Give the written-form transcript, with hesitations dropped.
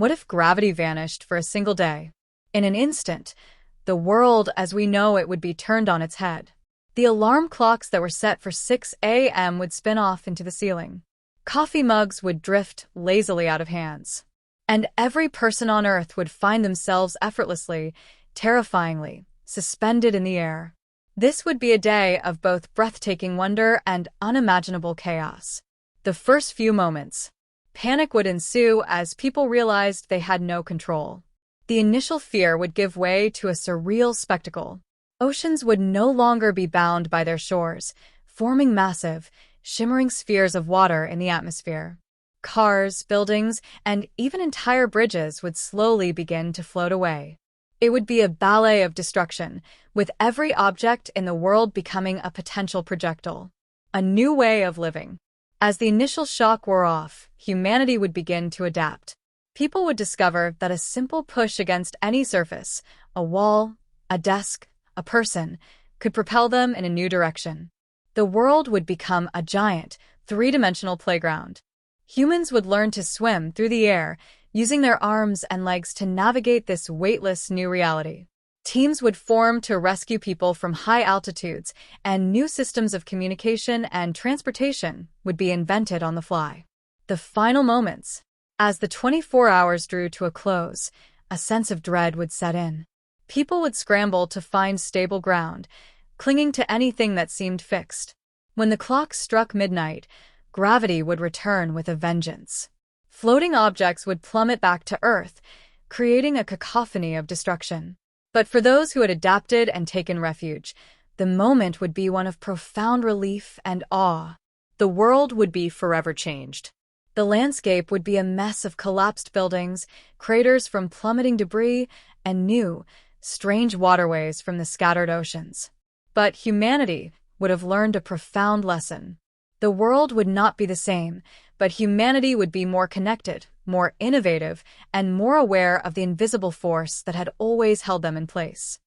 What if gravity vanished for a single day? In an instant, the world as we know it would be turned on its head. The alarm clocks that were set for 6 a.m. would spin off into the ceiling. Coffee mugs would drift lazily out of hands. And every person on Earth would find themselves effortlessly, terrifyingly, suspended in the air. This would be a day of both breathtaking wonder and unimaginable chaos. The first few moments. Panic would ensue as people realized they had no control. The initial fear would give way to a surreal spectacle. Oceans would no longer be bound by their shores, forming massive, shimmering spheres of water in the atmosphere. Cars, buildings, and even entire bridges would slowly begin to float away. It would be a ballet of destruction, with every object in the world becoming a potential projectile. A new way of living. As the initial shock wore off, humanity would begin to adapt. People would discover that a simple push against any surface, a wall, a desk, a person, could propel them in a new direction. The world would become a giant, three-dimensional playground. Humans would learn to swim through the air, using their arms and legs to navigate this weightless new reality. Teams would form to rescue people from high altitudes, and new systems of communication and transportation would be invented on the fly. The final moments. As the 24 hours drew to a close, a sense of dread would set in. People would scramble to find stable ground, clinging to anything that seemed fixed. When the clock struck midnight, gravity would return with a vengeance. Floating objects would plummet back to Earth, creating a cacophony of destruction. But for those who had adapted and taken refuge, the moment would be one of profound relief and awe. The world would be forever changed. The landscape would be a mess of collapsed buildings, craters from plummeting debris, and new, strange waterways from the scattered oceans. But humanity would have learned a profound lesson. The world would not be the same, but humanity would be more connected, more innovative, and more aware of the invisible force that had always held them in place.